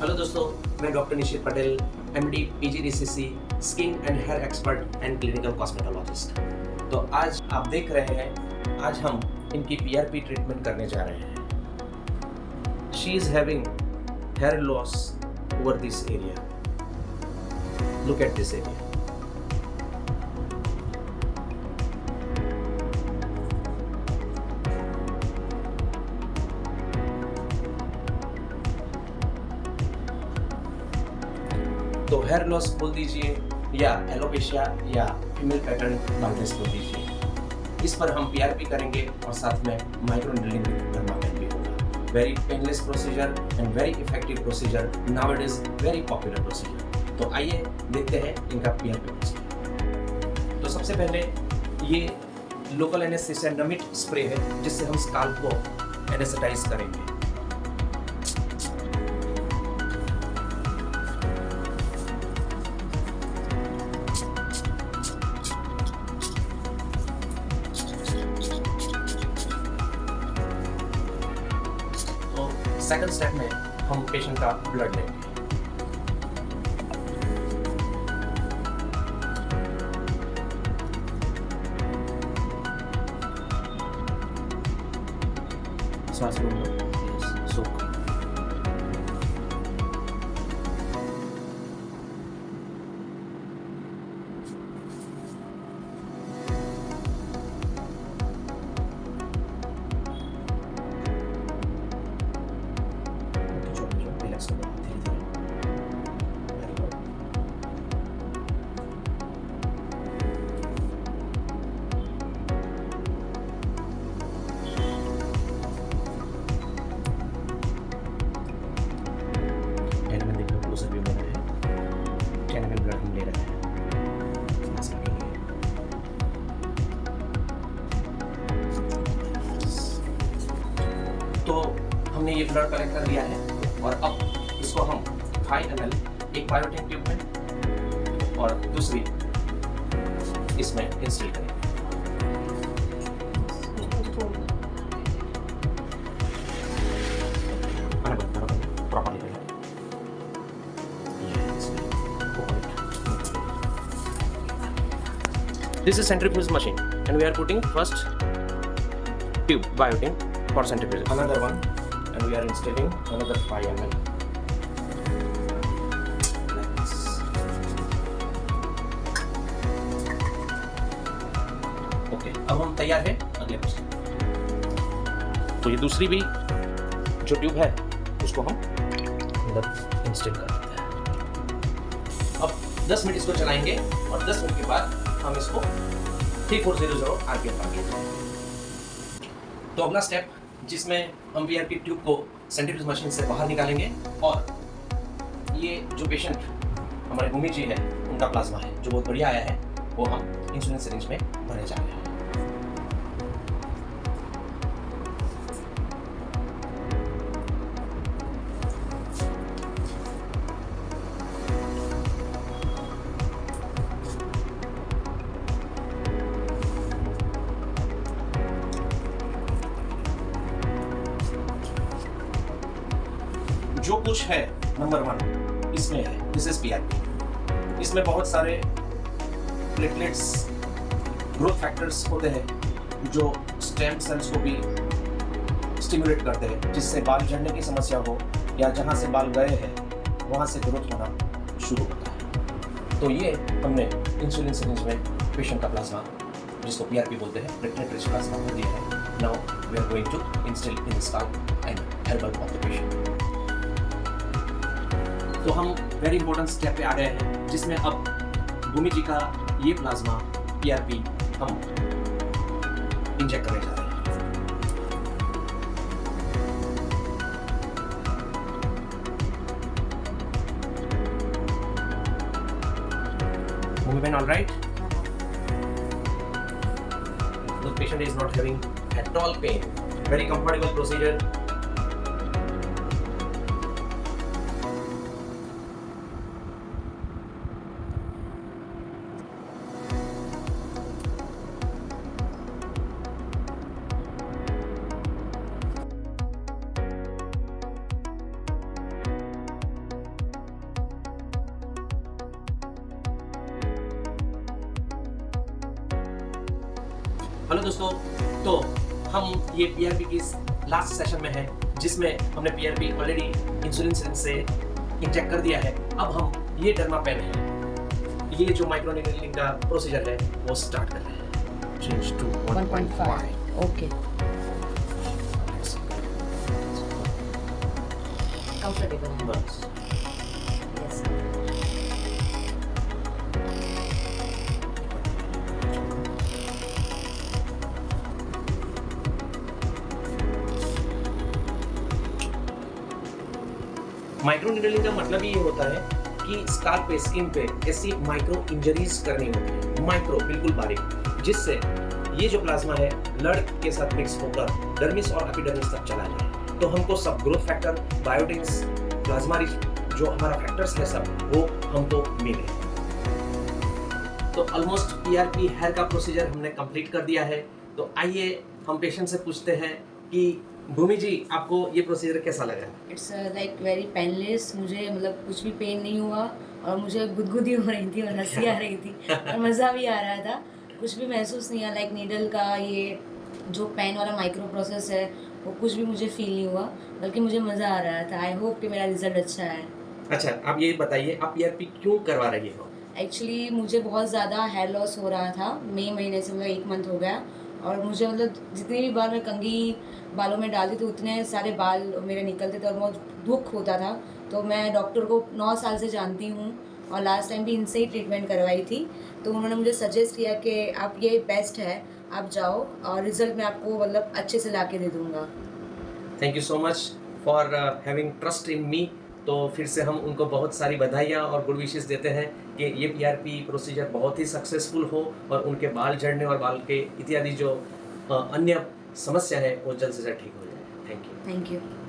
Hello दोस्तों, मैं doctor Nishit Patel, MD, PGDCC, skin and hair expert and clinical cosmetologist. तो आज आप देख रहे हैं, आज हम इनकी पीआरपी ट्रीटमेंट करने जा रहे हैं। She is having hair loss over this area. Look at this area. तो हेयर लॉस बोल दीजिए या एलोपेशिया या फीमेल पैटर्न बाल्डनेस बोल दीजिए। इस पर हम पीआरपी करेंगे और साथ में माइक्रोनेडलिंग डर्मापेन भी होगा। Very painless procedure and very effective procedure, now it is very popular procedure. तो आइए देखते हैं इनका पीआरपी प्रोसीजर। तो सबसे पहले ये लोकल एनेस्थीसिया नमिट स्प्रे है, जिससे हम स्काल्प को एनेस्थेटाइज करेंगे। सेकंड स्टेप में हम पेशेंट का ब्लड लेंगे। सांस लो, सोख। ब्लड हम ले रहे हैं। तो हमने ये ब्लड कलेक्ट कर लिया है और अब इसको हम 5 ml एक बायोटिन ट्यूब में और दूसरी इसमें इंस्टिल करेंगे। This is centrifuge machine and we are putting first tube biotin for centrifuge. Another one and we are installing another 5 ml. Like this. Okay, अब हम तैयार हैं अगले प्रोसेस। तो ये दूसरी भी जो ट्यूब है उसको हम अंदर इंस्टॉल कर देते हैं। अब 10 मिनट इसको चलाएंगे और 10 मिनट के बाद हम इसको 3400 आरपीएम पर लेते हैं। तो अगला स्टेप जिसमें हम पीआरपी ट्यूब को सेंट्रीफ्यूज मशीन से बाहर निकालेंगे और ये जो पेशेंट हमारे भूमि जी है उनका प्लाज्मा है जो बहुत बढ़िया आया है, वो हम इंसुलिन सिरिंज में भरने जा रहे हैं। जो कुछ है नंबर 1 इसमें है, दिस इज पीआरपी। इसमें बहुत सारे प्लेटलेट्स, ग्रोथ फैक्टर्स होते हैं जो स्टेम सेल्स को भी स्टिमुलेट करते हैं, जिससे बाल झड़ने की समस्या हो या जहां से बाल गए हैं वहां से ग्रोथ होना शुरू होता है। तो ये हमने इंसुलिन सिरिंज में पेशेंट का प्लाज्मा, जिसको पीआरपी बोलते हैं, प्लेटलेट रिच प्लाज्मा भर दिया है। Now we are going to instil in scalp and hair bulb of the patient. तो हम वेरी इंपॉर्टेंट स्टेप पे आ गए हैं, जिसमें अब भूमि जी का ये प्लाज्मा पीआरपी हम इंजेक्ट करने जा रहे हैं। भूमि बहन, all right? The patient is not having at all pain. Very comfortable procedure. Hello दोस्तों, तो हम ये पीआरपी की लास्ट सेशन में हैं, जिसमें हमने पीआरपी ऑलरेडी इंसुलिन सिरिंज से इंजेक्ट कर दिया है। अब हम ये डर्मापेन है, ये जो माइक्रोनीडलिंग का प्रोसीजर है वो स्टार्ट कर रहे हैं। Change to 1.5। ओके, कंफर्टेबल है। बस यस। माइक्रोनीडलिंग का मतलब ये होता है कि स्काल्प पे, स्किन पे ऐसी माइक्रो इंजरीज करनी होती है, माइक्रो बिल्कुल बारीक, जिससे ये जो प्लाज्मा है ब्लड के साथ मिक्स होकर डर्मिस और एपिडर्मिस तक चला जाए। तो हमको सब ग्रोथ फैक्टर, बायोटिन्स, प्लाज्मा रिच जो हमारा फैक्टर्स है सब वो हमको मिले। तो ऑलमोस्ट पीआरपी हेयर का प्रोसीजर हमने कंप्लीट कर दिया है। तो आइए हम पेशेंट से पूछते हैं कि भूमि जी, आपको ये प्रोसीजर कैसा लगा? It's like very painless. मुझे मतलब कुछ भी पेन नहीं हुआ और मुझे गुदगुदी हो रही थी और हंसी आ रही थी और मज़ा भी आ रहा था। कुछ भी महसूस नहीं हुआ, लाइक नीडल का ये जो पेन वाला माइक्रो प्रोसेस है वो कुछ भी मुझे फील नहीं हुआ, बल्कि मुझे मज़ा आ रहा था। आई होप कि मेरा रिजल्ट अच्छा है। अच्छा, आप ये बताइए, आप पीआरपी क्यों करवा रही हो? एक्चुअली मुझे बहुत ज़्यादा हेयर लॉस हो रहा था, मई महीने से, मतलब 1 मंथ हो गया। और मुझे मतलब जितनी भी बार मैं कंघी बालों में डालती थी उतने सारे बाल मेरे निकलते थे और बहुत दुख होता था। तो मैं डॉक्टर को 9 साल से जानती हूँ और लास्ट टाइम भी इनसे ही ट्रीटमेंट करवाई थी। तो उन्होंने मुझे सजेस्ट किया कि आप ये बेस्ट है, आप जाओ और रिज़ल्ट मैं आपको मतलब अच्छे से ला के दे दूँगा। Thank you so much for having trust in me. तो फिर से हम उनको बहुत सारी बधाइयाँ और गुड विशेस देते हैं कि ये पीआरपी प्रोसीजर बहुत ही सक्सेसफुल हो और उनके बाल झड़ने और बाल के इत्यादि जो अन्य समस्या है वो जल्द से जल्द ठीक हो जाए। Thank you. Thank you.